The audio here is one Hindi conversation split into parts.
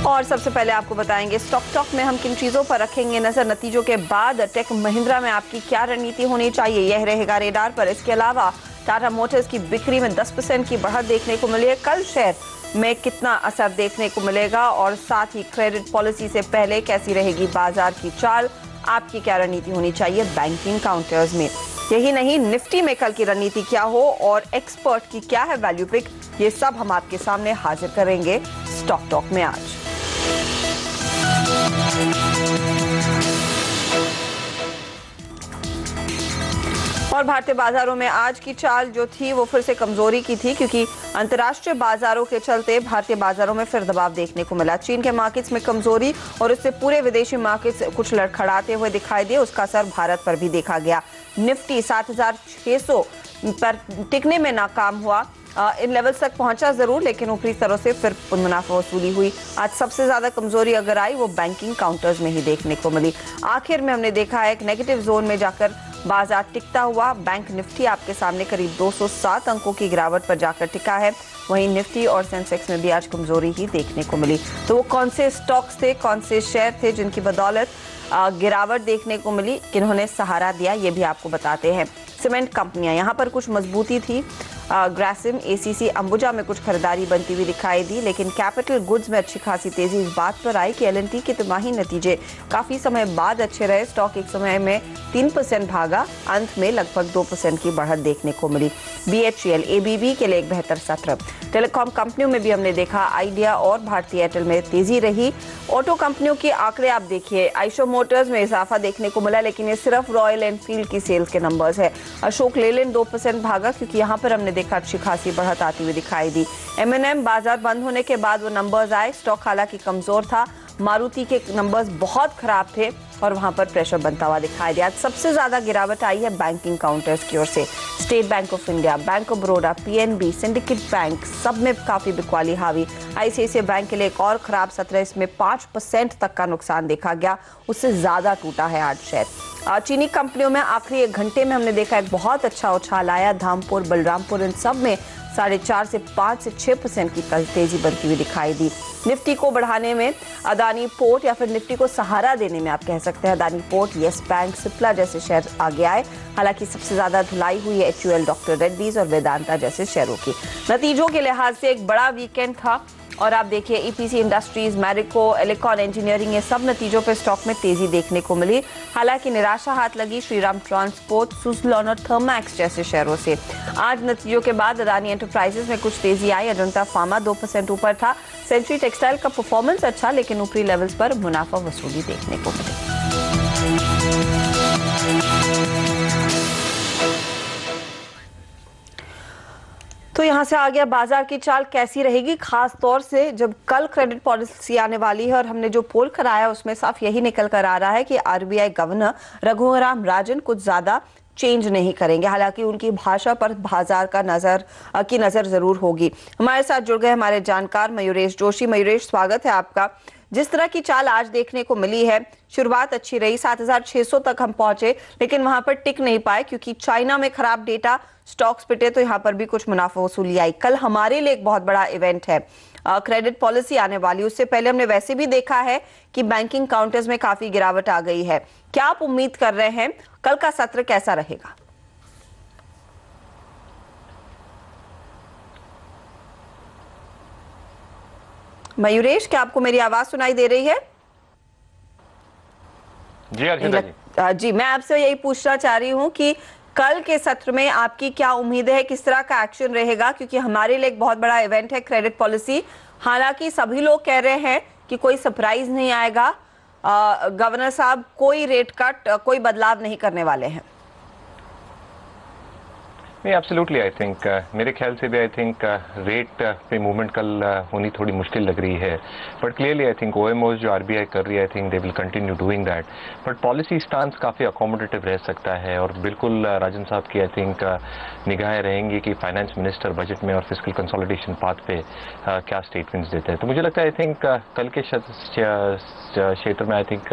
और सबसे पहले आपको बताएंगे स्टॉक टॉक में हम किन चीजों पर रखेंगे नजर। नतीजों के बाद टेक महिंद्रा में आपकी क्या रणनीति होनी चाहिए, यह रहेगा रेडार पर। इसके अलावा टाटा मोटर्स की बिक्री में 10% की बढ़त देखने को मिली है। कल शेयर में कितना असर देखने को मिलेगा और साथ ही क्रेडिट पॉलिसी से पहले कैसी रहेगी बाजार की चाल, आपकी क्या रणनीति होनी चाहिए बैंकिंग काउंटर्स में। यही नहीं, निफ्टी में कल की रणनीति क्या हो और एक्सपर्ट की क्या है वैल्यू पिक, ये सब हम आपके सामने हाजिर करेंगे स्टॉक टॉक में आज। और भारतीय बाजारों में आज की चाल जो थी वो फिर से कमजोरी की थी, क्योंकि अंतर्राष्ट्रीय बाजारों के चलते भारतीय बाजारों में फिर दबाव देखने को मिला। चीन के मार्केट्स में कमजोरी और उससे पूरे विदेशी मार्केट्स कुछ लड़खड़ाते हुए दिखाई दिए, उसका असर भारत पर भी देखा गया। निफ्टी 7600 पर टिकने में नाकाम हुआ। इन लेवल्स तक पहुंचा जरूर, लेकिन ऊपरी स्तरों से फिर मुनाफा वसूली हुई। आज सबसे ज्यादा कमजोरी अगर आई वो बैंकिंग काउंटर्स में ही देखने को मिली। आखिर में हमने देखा है एक नेगेटिव जोन में जाकर बाजार टिकता हुआ। बैंक निफ्टी आपके सामने करीब 207 अंकों की गिरावट पर जाकर टिका है। वहीं निफ्टी और सेंसेक्स में भी आज कमजोरी ही देखने को मिली। तो वो कौन से स्टॉक्स थे, कौन से शेयर थे जिनकी बदौलत गिरावट देखने को मिली, किन्होंने सहारा दिया, ये भी आपको बताते हैं। सीमेंट कंपनियां, यहाँ पर कुछ मजबूती थी। ग्रासिम, एसीसी, अंबुजा में कुछ खरीदारी बनती हुई दिखाई दी, लेकिन कैपिटल गुड्स में अच्छी खासी तेजी इस बात पर आई कि एलएनटी के तिमाही नतीजे काफी समय बाद अच्छे रहे। स्टॉक एक समय में 3% भागा, अंत में लगभग 2% की बढ़त देखने को मिली। बीएचईएल, एबीबी के लिए एक बेहतर सत्र। टेलीकॉम कंपनियों में भी हमने देखा आइडिया और भारती एयरटेल में तेजी रही। ऑटो कंपनियों के आंकड़े आप देखिए, आइशो मोटर्स में इजाफा देखने को मिला, लेकिन ये सिर्फ रॉयल एनफील्ड की सेल्स के नंबर्स है। अशोक लेलैंड 2% भागा, क्योंकि यहाँ पर हमने देखा अच्छी खासी बढ़त आती हुई दिखाई दी। एमएनएम, बाजार बंद होने के बाद वो नंबर्स आए, स्टॉक हालांकि कमजोर था। मारुति के नंबर्स बहुत खराब थे और वहां पर प्रेशर बनता हुआ दिखाई दिया। सबसे ज्यादा गिरावट आई है बैंकिंग काउंटर्स की ओर से। State bank of India, bank of Baroda, PNB, syndicate bank, सब में काफी बिकवाली हावी। आईसीआईसीआई बैंक के लिए एक और खराब सत्र, इसमें 5% तक का नुकसान देखा गया, उससे ज्यादा टूटा है आज शेयर। चीनी कंपनियों में आखिरी एक घंटे में हमने देखा एक बहुत अच्छा उछाल आया। धामपुर, बलरामपुर, इन सब में 4.5 से 5 से 6% की तेजी बनती हुई दिखाई दी। निफ्टी को बढ़ाने में अदानी पोर्ट या फिर निफ्टी को सहारा देने में आप कह सकते हैं Adani port, yes bank, Cipla जैसे शेयर आगे आए। हालांकि सबसे ज्यादा धुलाई हुई है एचयूएल, डॉक्टर रेड्डीज और वेदांता जैसे शेयरों की। नतीजों के लिहाज से एक बड़ा वीकेंड था और आप देखिए EPC industries, Marico, Elecon engineering, ये सब नतीजों पे स्टॉक में तेजी देखने को मिली। हालांकि निराशा हाथ लगी श्रीराम ट्रांसपोर्ट, सुजलॉन और थर्मैक्स जैसे शेयरों से। आज नतीजों के बाद अदानी एंटरप्राइजेस में कुछ तेजी आई। अजंता फार्मा 2% ऊपर था। सेंचुरी टेक्सटाइल का परफॉर्मेंस अच्छा, लेकिन ऊपरी लेवल्स पर मुनाफा वसूली देखने को मिली। तो यहां से आ गया बाजार की चाल कैसी रहेगी, खास तौर से जब कल क्रेडिट पॉलिसी आने वाली है। और हमने जो पोल कराया उसमें साफ यही निकल कर आ रहा है कि आरबीआई गवर्नर रघुराम राजन कुछ ज्यादा चेंज नहीं करेंगे। हालांकि उनकी भाषा पर बाजार का नजर जरूर होगी। हमारे साथ जुड़ गए हमारे जानकार मयूरेश जोशी। मयूरेश, स्वागत है आपका। जिस तरह की चाल आज देखने को मिली है, शुरुआत अच्छी रही, 7600 तक हम पहुंचे, लेकिन वहां पर टिक नहीं पाए क्योंकि चाइना में खराब डेटा, स्टॉक्स पिटे, तो यहां पर भी कुछ मुनाफा वसूली आई। कल हमारे लिए एक बहुत बड़ा इवेंट है, क्रेडिट पॉलिसी आने वाली। उससे पहले हमने वैसे भी देखा है कि बैंकिंग काउंटर्स में काफी गिरावट आ गई है। क्या आप उम्मीद कर रहे हैं, कल का सत्र कैसा रहेगा? मयूरेश, क्या आपको मेरी आवाज सुनाई दे रही है? जी, मैं आपसे यही पूछना चाह रही हूं कि कल के सत्र में आपकी क्या उम्मीद है, किस तरह का एक्शन रहेगा, क्योंकि हमारे लिए एक बहुत बड़ा इवेंट है क्रेडिट पॉलिसी। हालांकि सभी लोग कह रहे हैं कि कोई सरप्राइज नहीं आएगा, गवर्नर साहब कोई रेट कट, कोई बदलाव नहीं करने वाले हैं। नहीं, एब्सोल्युटली आई थिंक मेरे ख्याल से भी आई थिंक रेट पे मूवमेंट कल होनी थोड़ी मुश्किल लग रही है। बट क्लियरली आई थिंक ओएमओज जो आरबीआई कर रही है, I think they will continue doing that. But policy stance काफ़ी अकोमोडेटिव रह सकता है और बिल्कुल राजन साहब की आई थिंक निगाहें रहेंगी कि फाइनेंस मिनिस्टर बजट में और फिजिकल कंसोलिडेशन पाथ पे क्या स्टेटमेंट्स देते हैं। तो मुझे लगता है आई थिंक कल के क्षेत्र में I think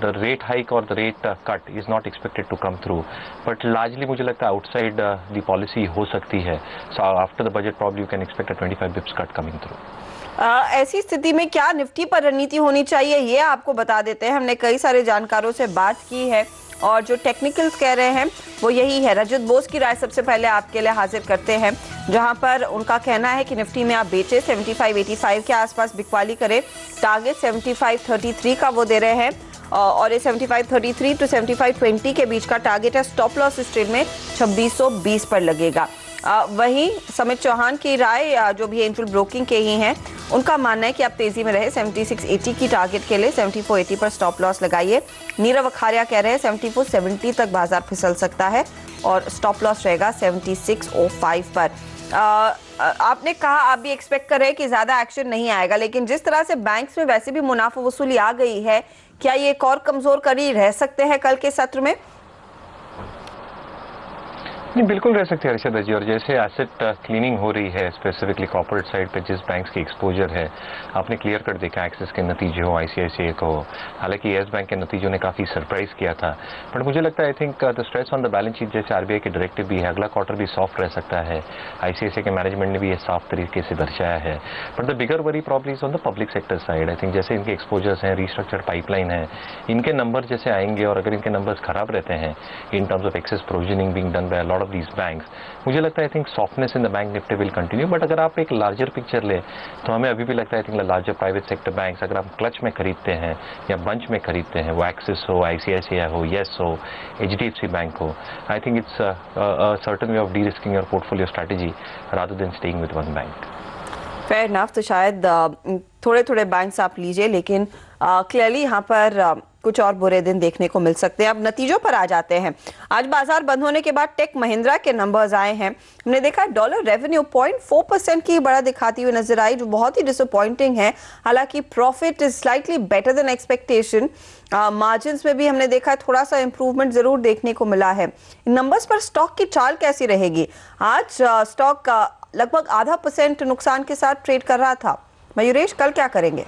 the rate hike और the rate cut is not expected to come through. But largely मुझे लगता है आउटसाइड साइड द पॉलिसी हो सकती है. So after the budget probably you can expect a 25 Bips cut coming through. ऐसी स्थिति में क्या निफ्टी पर रणनीति होनी चाहिए, ये आपको बता देते हैं. हमने कई सारे जानकारों से बात की है और जो टेक्निकल्स कह रहे हैं वो यही है. रजत बोस की राय सबसे पहले आपके लिए हाजिर करते हैं, जहां पर उनका कहना है कि निफ्टी में आप बेचे, 75-85 के आसपास बिकवाली करें. टारगेट 75-33 का वो दे रहे हैं और ये 75-33 टू 75-20 के बीच का टारगेट है. स्टॉप लॉस इस ट्रेड में 2620 पर लगेगा. वहीं समित चौहान की राय, जो भी एंजल ब्रोकिंग के ही हैं, उनका मानना है कि आप तेजी में रहे. 7680 की टारगेट के लिए 7480 पर स्टॉप लॉस लगाइए. नीरव अखारिया कह रहे हैं 7470 तक बाजार फिसल सकता है और स्टॉप लॉस रहेगा 7605 पर. आपने कहा आप भी एक्सपेक्ट कर रहे हैं कि ज्यादा एक्शन नहीं आएगा, लेकिन जिस तरह से बैंक्स में वैसे भी मुनाफा वसूली आ गई है, क्या ये एक और कमजोर कड़ी रह सकते हैं कल के सत्र में? नहीं, बिल्कुल रह सकती है अर्शद जी. और जैसे एसेट क्लीनिंग हो रही है स्पेसिफिकली कॉर्पोरेट साइड पे जिस बैंक्स की एक्सपोजर है, आपने क्लियर कर देखा एक्सिस के नतीजे हो, आईसीआईसीआई को हो. हालांकि येस बैंक के नतीजों ने काफ़ी सरप्राइज किया था, बट मुझे लगता है I think the stress on the balance sheet जैसे आरबीआई की डायरेक्टिव भी है, अगला क्वार्टर भी सॉफ्ट रह सकता है. आईसीआईसीआई के मैनेजमेंट ने भी ये साफ तरीके से दर्शाया है. But the bigger worry problem is on the public sector side. I think जैसे इनके एक्सपोजर्स हैं, रिस्ट्रक्चर्ड पाइपलाइन है, इनके नंबर जैसे आएंगे और अगर इनके नंबर्स खराब रहते हैं in terms of excess provisioning being done by lot of these banks, मुझे लगता है I think softness in the bank Nifty will continue. But अगर आप एक लार्जर पिक्चर ले तो हमें अभी भी लगता है I think larger private sector banks अगर आप क्लच में खरीदते हैं या बंच में खरीदते हैं, वो एक्सिस हो, आईसीआईसीआई हो, येस हो, एचडीएफसी बैंक हो, I think it's certain way of D risking your portfolio strategy rather than staying with one bank. Fair enough. तो शायद थोड़े थोड़े बैंक्स आप लीजिए, लेकिन क्लियरली यहाँ पर कुछ और बुरे दिन देखने को मिल सकते हैं. अब नतीजों पर आ जाते हैं. आज बाजार बंद होने के बाद टेक महिंद्रा के नंबर्स आए हैं. हमने देखा डॉलर रेवेन्यू 0.4% की बढ़त दिखाती हुई नजर आई, जो बहुत ही डिसअपॉइंटिंग है. हालांकि profit is slightly better than expectation. Margins में भी हमने देखा थोड़ा सा इंप्रूवमेंट जरूर देखने को मिला है. इन नंबर्स पर स्टॉक की चाल कैसी रहेगी? आज स्टॉक लगभग 0.5% नुकसान के साथ ट्रेड कर रहा था. मयूरेश, कल क्या करेंगे?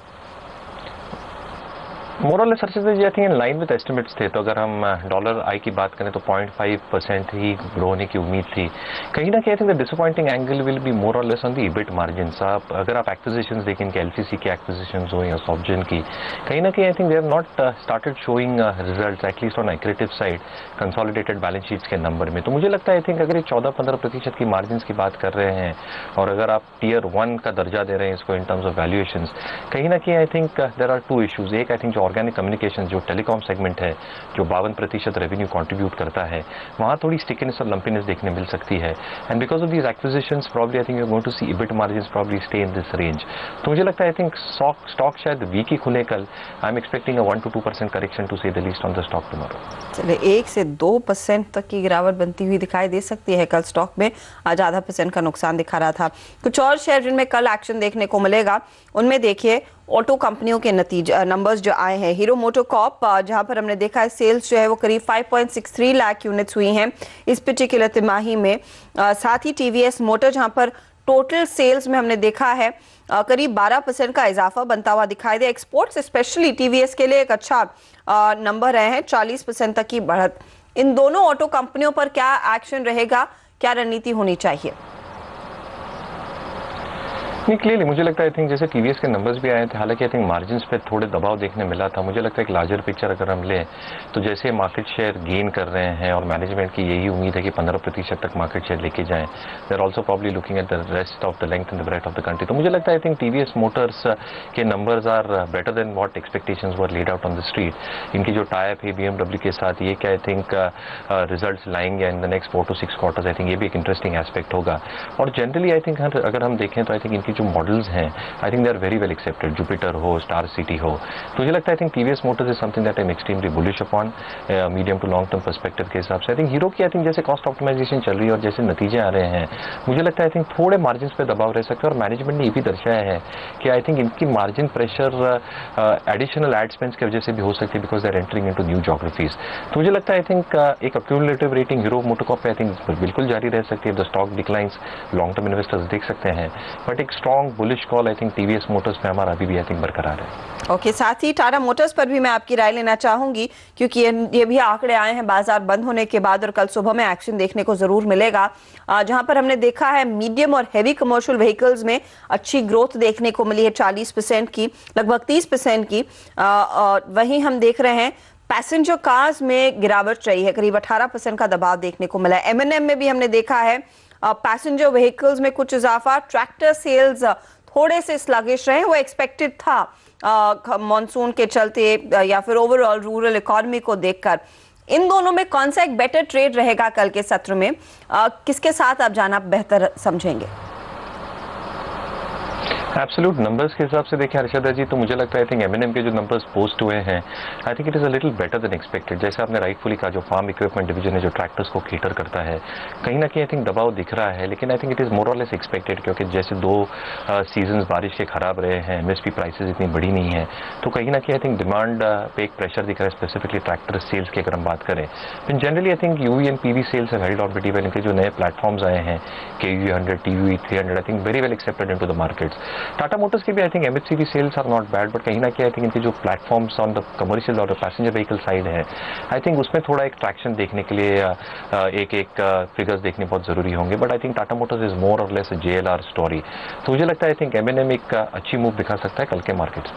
Moral searches I think in line with estimates थे. तो अगर हम डॉलर आई की बात करें तो 0.5% ही ग्रो होने की उम्मीद थी. कहीं ना कहीं I think the disappointing angle will be more और less on the EBIT margins. अगर आप एक्विजिशंस देखें कि एलसीसी की एक्विजिशंस हो या सॉफ्टजेन की, कहीं ना कहीं I think they have not started showing results at least on accretive side consolidated balance sheets के नंबर में. तो मुझे लगता है आई थिंक अगर ये 14-15% की मार्जिन्स की बात कर रहे हैं और अगर आप टीयर 1 का दर्जा दे रहे हैं इसको इन टर्म्स ऑफ वैल्यूएशंस, कहीं ना कहीं I think there are two issues. एक आई थिंक ऑर्गेनिक कम्युनिकेशन जो टेलीकॉम सेगमेंट है, जो 52% रेवेन्यू कंट्रीब्यूट करता है, वहां थोड़ी स्टिकीनेस और लंपीनेस देखने मिल सकती है. And because of these acquisitions probably I think you are going to see EBIT margins probably stay in this range. तो मुझे लगता है आई थिंक स्टॉक शायद वीक ही खुले कल. I am expecting a 1-2% correction to say the least on the stock tomorrow. चलिए, 1 से 2% तक की गिरावट बनती हुई दिखाई दे सकती है कल स्टॉक में. आज 0.5% का नुकसान दिखा रहा था. कुछ और शेयर जिनमें कल एक्शन देखने को मिलेगा, उनमें देखिए ऑटो कंपनियों के नतीजे नंबर्स जो आए हैं. हीरो मोटोकॉर्प, जहां पर हमने देखा है सेल्स जो है वो करीब 5.63 लाख यूनिट्स हुई हैं इस पर्टिकुलर तिमाही में. साथ ही टीवीएस मोटर, जहां पर टोटल सेल्स में हमने देखा है करीब 12% का इजाफा बनता हुआ दिखाई दे. एक्सपोर्ट्स स्पेशली टीवीएस के लिए एक अच्छा नंबर रहे हैं, 40% तक की बढ़त. इन दोनों ऑटो कंपनियों पर क्या एक्शन रहेगा, क्या रणनीति होनी चाहिए? नहीं, क्लियरली मुझे लगता है आई थिंक जैसे टीवीएस के नंबर्स भी आए थे, हालांकि आई थिंक मार्जिन्स पे थोड़े दबाव देखने मिला था. मुझे लगता है एक लार्जर पिक्चर अगर हम लें तो जैसे मार्केट शेयर गेन कर रहे हैं और मैनेजमेंट की यही उम्मीद है कि 15% तक मार्केट शेयर लेके जाएं. They are also probably looking at the rest of the length and the breadth of the country. तो मुझे लगता है आई थिंक टीवीएस मोटर्स के numbers are better than what expectations were laid out on the street. इनकी जो टाइप है बीएमडब्ल्यू के साथ, ये क्या आई थिंक रिजल्ट लाएंगे in the next 4 to 6 quarters. I think ये भी एक इंटरेस्टिंग एस्पेक्ट होगा. और जनरली आई थिंक अगर हम देखें तो आई थिंक इनकी जो मॉडल्स हैं I think they are very well accepted. Jupiter हो, स्टार सिटी हो, तो मुझे लगता है I think TVS Motors is something that I am extremely bullish upon medium to long term perspective के हिसाब से. आई थिंक हीरो की आई थिंक जैसे कॉस्ट ऑप्टिमाइजेशन चल रही है और जैसे नतीजे आ रहे हैं, मुझे लगता है आई थिंक थोड़े मार्जिन पे दबाव रह सकता है. और मैनेजमेंट ने ये भी दर्शाया है कि आई थिंक इनकी margin pressure additional ad spends की वजह से भी हो सकती है because they are entering into new geographies. तो मुझे लगता है आई थिंक एक अक्यूमुलेटिव रेटिंग हीरो मोटोकॉर्प पे आई थिंक बिल्कुल जारी रह सकती है. The stock declines long term investors देख सकते हैं, बट एक strong bullish call I think TVS Motors में हमारा अभी भी आई थिंक बरकरार है। ओके, साथ ही टाटा मोटर्स पर भी मैं आपकी राय लेना चाहूंगी, क्योंकि ये भी आंकड़े आए हैं बाजार बंद होने के बाद और कल सुबह में एक्शन देखने को जरूर मिलेगा, जहां पर हमने देखा है मीडियम और हैवी कमर्शियल व्हीकल्स में अच्छी ग्रोथ देखने को मिली है 40% की, लगभग 30% की। वहीं हम देख रहे हैं पैसेंजर कार्स में गिरावट रही है, करीब 18% का दबाव देखने को मिला है। M&M में भी हमने देखा है पैसेंजर व्हीकल्स में कुछ इजाफा, ट्रैक्टर सेल्स थोड़े से स्लगिश रहे, वो एक्सपेक्टेड था मॉनसून के चलते या फिर ओवरऑल रूरल इकोनॉमी को देखकर। इन दोनों में कौन सा एक बेटर ट्रेड रहेगा कल के सत्र में, किसके साथ आप जाना बेहतर समझेंगे? एब्सोल्यूट नंबर्स के हिसाब से देखें हर्षदा जी, तो मुझे लगता है आई थिंक M&M के जो नंबर्स पोस्ट हुए हैं I think it is a little better than expected. जैसे आपने राइटफुली कहा, जो फार्म इक्विपमेंट डिवीजन है जो ट्रैक्टर्स को केटर करता है, कहीं ना कहीं आई थिंक दबाव दिख रहा है, लेकिन I think it is more और लेस एक्सपेक्टेड, क्योंकि जैसे 2 सीजन्स बारिश के खराब रहे हैं, MSP प्राइसेस इतनी बड़ी नहीं है, तो कहीं ना कहीं आई थिंक डिमांड पे एक प्रेशर दिख रहा है, स्पेसिफिकली ट्रैक्टर सेल्स की अगर हम बात करें। इन generally I think UV and PV cells have held on pretty well. इनके जो नए प्लेटफॉर्म्स आए हैं KUV 100, TUV 300 I think very well accepted into the markets. Tata Motors के भी I think MHCV sales are not bad, but कहीं ना कहीं आई थिंक इनके जो प्लेटफॉर्म्स ऑन द कमर्शियल और पैसेंजर व्हीकल साइड है, आई थिंक उसमें थोड़ा एक ट्रैक्शन देखने के लिए एक फिगर्स देखने बहुत जरूरी होंगे। But I think Tata Motors is more और लेस JLR स्टोरी, तो मुझे लगता है आई थिंक M&M एक अच्छी मूव दिखा सकता है कल के मार्केट।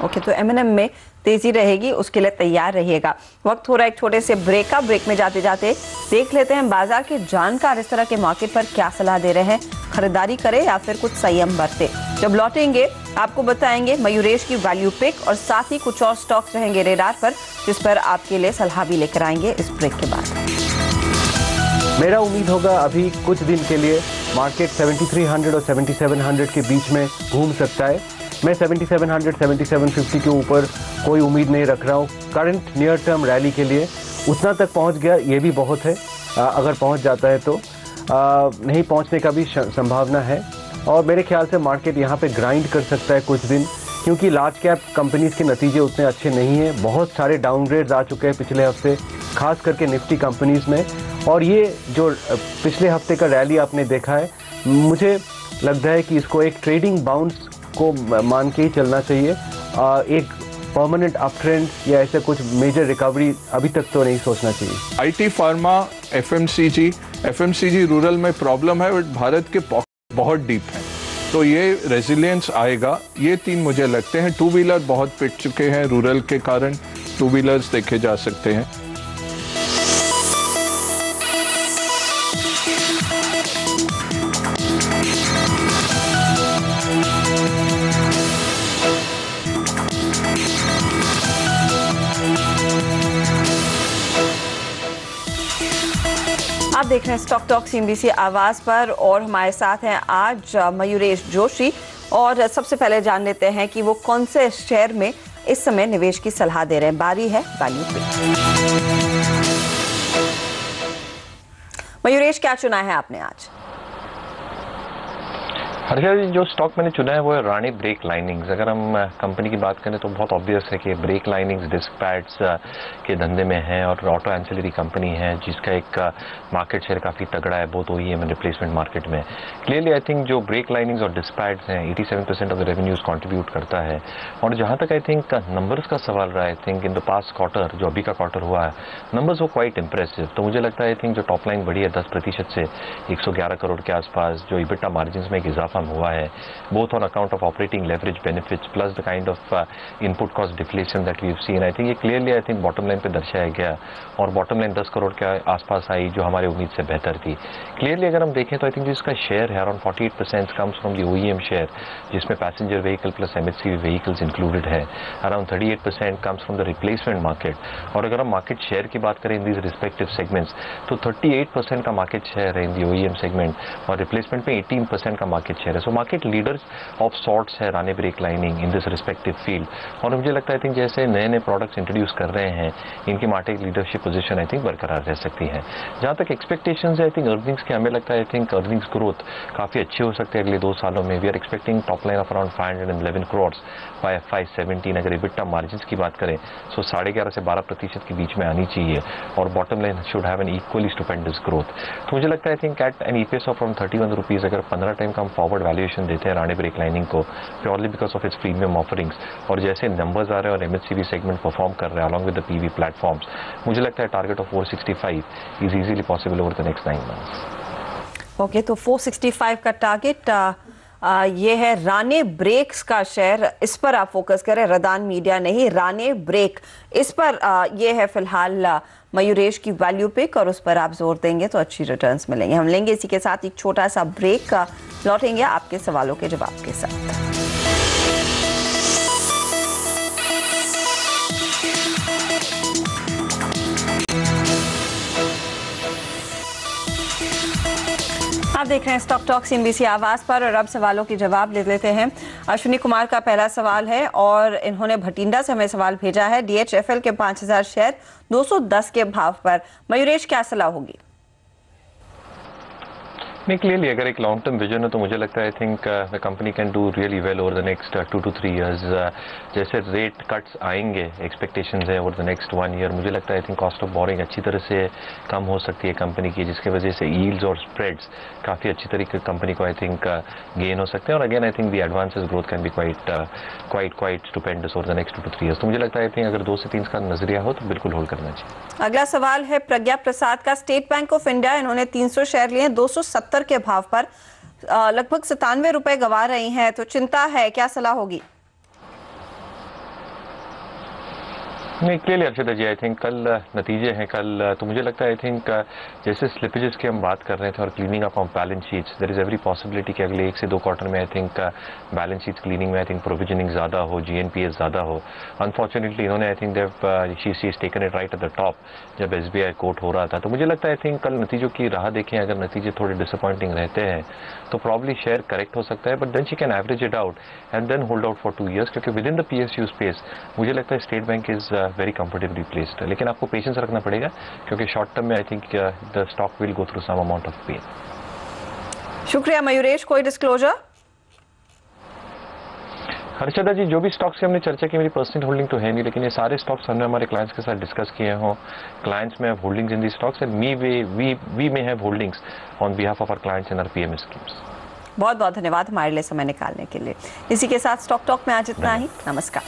ओके, तो M&M में तेजी रहेगी, उसके लिए तैयार रहिएगा। वक्त हो रहा है एक छोटे से ब्रेक का। ब्रेक में जाते जाते देख लेते हैं बाजार के जानकार इस तरह के मौके पर क्या सलाह दे रहे हैं, खरीदारी करें या फिर कुछ संयम बरते। जब लौटेंगे आपको बताएंगे मयूरेश की वैल्यू पिक और साथ ही कुछ और स्टॉक्स रहेंगे रेडार पर, जिस पर आपके लिए सलाह भी लेकर आएंगे इस ब्रेक के बाद। मेरा उम्मीद होगा अभी कुछ दिन के लिए मार्केट 7300 और 7700 के बीच में घूम सकता है। मैं 7700, 7750 के ऊपर कोई उम्मीद नहीं रख रहा हूँ। करंट नियर टर्म रैली के लिए उतना तक पहुँच गया ये भी बहुत है, अगर पहुँच जाता है तो नहीं पहुँचने का भी संभावना है। और मेरे ख्याल से मार्केट यहाँ पे ग्राइंड कर सकता है कुछ दिन, क्योंकि लार्ज कैप कंपनीज के नतीजे उतने अच्छे नहीं हैं। बहुत सारे डाउनग्रेड्स आ चुके हैं पिछले हफ्ते, खास करके निफ्टी कंपनीज में। और ये जो पिछले हफ्ते का रैली आपने देखा है, मुझे लगता है कि इसको एक ट्रेडिंग बाउंस को मान के ही चलना चाहिए। एक परमानेंट अप ट्रेंड या ऐसे कुछ मेजर रिकवरी अभी तक तो नहीं सोचना चाहिए। IT, फार्मा, FMCG रूरल में प्रॉब्लम है, बट भारत के पॉकेट बहुत डीप है, तो ये रेजिलियंस आएगा। ये 3 मुझे लगते हैं। 2 व्हीलर बहुत पिट चुके हैं रूरल के कारण, 2 व्हीलर्स देखे जा सकते हैं। आप देख रहे हैं स्टॉक टॉक CNBC आवाज पर और हमारे साथ हैं आज मयूरेश जोशी। और सबसे पहले जान लेते हैं कि वो कौन से शेयर में इस समय निवेश की सलाह दे रहे हैं। बारी है वैल्यू पे। मयूरेश, क्या चुना है आपने आज? हर्षा जी, जो स्टॉक मैंने चुना है वो है रानी ब्रेक लाइनिंग्स। अगर हम कंपनी की बात करें तो बहुत ऑब्वियस है कि ब्रेक लाइनिंग्स डिस्क पैड्स के धंधे में है और ऑटो एंसिलरी कंपनी है जिसका एक मार्केट शेयर काफ़ी तगड़ा है both OEM and replacement market में। क्लियरली आई थिंक जो ब्रेक लाइनिंग्स और डिस्क पैड्स हैं 87% ऑफ द रेवेन्यूज कॉन्ट्रीब्यूट करता है। और जहाँ तक आई थिंक नंबर्स का सवाल रहा है, I think in the past quarter, जो अभी का क्वार्टर हुआ है, नंबर्स वो क्वाइट इंप्रेसिव। तो मुझे लगता है आई थिंक जो टॉप लाइन बढ़ी है 10% से 111 करोड़ के आसपास, जो EBITDA मार्जिन में एक इजाफा हुआ है, both on account of operating leverage benefits plus the kind of input cost deflation that we've seen. I think ये clearly I think bottom line पे दर्शाया गया और bottom line 10 करोड़ के आसपास आई, जो हमारे उम्मीद से बेहतर थी। Clearly अगर हम देखें तो I think जो इसका शेयर है around 48% comes from the OEM share, जिसमें passenger vehicle plus MHCV vehicles included है। Around 38% comes from the replacement market। और अगर हम market share की बात करें in these respective segments, तो 38% का market share है in the OEM segment और replacement में 18% का market share है। So market leaders of sorts है Rane brake lining in this respective field. और मुझे लगता है आई थिंक जैसे नए नए प्रोडक्ट्स इंट्रोड्यूस कर रहे हैं, इनकी market leadership position I think बरकरार रह सकती है। जहाँ तक एक्सपेक्टेशंस है आई थिंक अर्निंग्स के, हमें लगता है आई थिंक अर्निंग्स ग्रोथ काफ़ी अच्छी हो सकती है अगले 2 सालों में। We are expecting top line of around 511 crore by FY17। अगर EBITDA मार्जिन की बात करें तो 11.5 से 12% के बीच में आनी चाहिए और bottom line should have an equally stupendous growth. तो मुझे लगता है I think at an EPS of around 31 rupees अगर 15 टाइम का हम फॉरवर्ड डाउनवर्ड वैल्यूएशन देते हैं राणे ब्रेक लाइनिंग को, purely because of its premium offerings. और जैसे नंबर्स आ रहे हैं और एमएससीवी सेगमेंट परफॉर्म कर रहे हैं along with the PV platforms, मुझे लगता है target of 465 is easily possible over the next 9 months. Okay, तो 465 का टारगेट ये है राणे ब्रेक्स का शेयर, इस पर आप फोकस करें, रदान मीडिया नहीं, राणे ब्रेक, इस पर ये है फिलहाल मयूरेश की वैल्यू पिक, और उस पर आप जोर देंगे तो अच्छी रिटर्न्स मिलेंगे। हम लेंगे इसी के साथ एक छोटा सा ब्रेक, लौटेंगे आपके सवालों के जवाब के साथ। आप देख रहे हैं स्टॉक टॉक CNBC आवाज पर, और अब सवालों के जवाब ले लेते हैं। अश्विनी कुमार का पहला सवाल है और इन्होंने भटिंडा से हमें सवाल भेजा है। DHFL के 5000 शेयर 210 के भाव पर, मयूरेश क्या सलाह होगी? नहीं, क्लियरली अगर एक लॉन्ग टर्म विजन है तो मुझे लगता है I think the company can do really well over the next 2 to 3 years. जैसे रेट कट्स आएंगे, एक्सपेक्टेशंस है ओवर द नेक्स्ट 1 ईयर, मुझे लगता है I think cost of boring अच्छी तरह से कम हो सकती है कंपनी की, जिसकी वजह से यील्ड्स और स्प्रेड्स काफ़ी अच्छी तरीके कंपनी को आई थिंक गेन हो सकते हैं। और again I think the advances growth can be quite stupendous over the next 2 to 3 years. तो मुझे लगता है आई थिंक अगर 2 से 3 का नजरिया हो तो बिल्कुल होल्ड करना चाहिए। अगला सवाल है प्रज्ञा प्रसाद का, स्टेट बैंक ऑफ इंडिया, इन्होंने 300 शेयर लिए 270 के भाव पर, लगभग 97 रुपए गंवा रही हैं, तो चिंता है, क्या सलाह होगी? नहीं, clearly Arshita ji I think कल नतीजे हैं कल, तो मुझे लगता है आई थिंक जैसे स्लिपेजेस की हम बात कर रहे थे और cleaning up of balance sheets, there is every possibility कि अगले 1 से 2 क्वार्टर में I think balance sheets cleaning में आई थिंक प्रोविजनिंग ज़्यादा हो, GNPA ज़्यादा हो। अनफॉर्चुनेटली इन्होंने I think she is taken it right at the top जब SBI कोर्ट हो रहा था। तो मुझे लगता है आई थिंक कल नतीजों की राह देखें, अगर नतीजे थोड़े डिसअपॉइंटिंग रहते हैं तो प्रॉब्ली शेयर करेक्ट हो सकता है, but then she can average it out and then hold out for 2 years, क्योंकि with in the PSU space मुझे लगता है State Bank is very comfortably placed. लेकिन आपको पेशेंस रखना पड़ेगा क्योंकि शॉर्ट टर्म में I think the stock will go through some amount of pain. शुक्रिया मयूरेश, कोई डिस्क्लोजर? हर्षदा जी, जो भी स्टॉक्स की हमने चर्चा की, मेरी पर्सनल होल्डिंग तो है नहीं, लेकिन ये सारे स्टॉक्स हमने हमारे क्लाइंट्स के साथ डिस्कस किए हों। Clients may have holdings in the stocks and we may have holdings on behalf of our clients in our PMS schemes. बहुत बहुत धन्यवाद हमारे लिए समय निकालने के लिए। इसी के साथ स्टॉक टॉक में आज इतना ही। नमस्कार।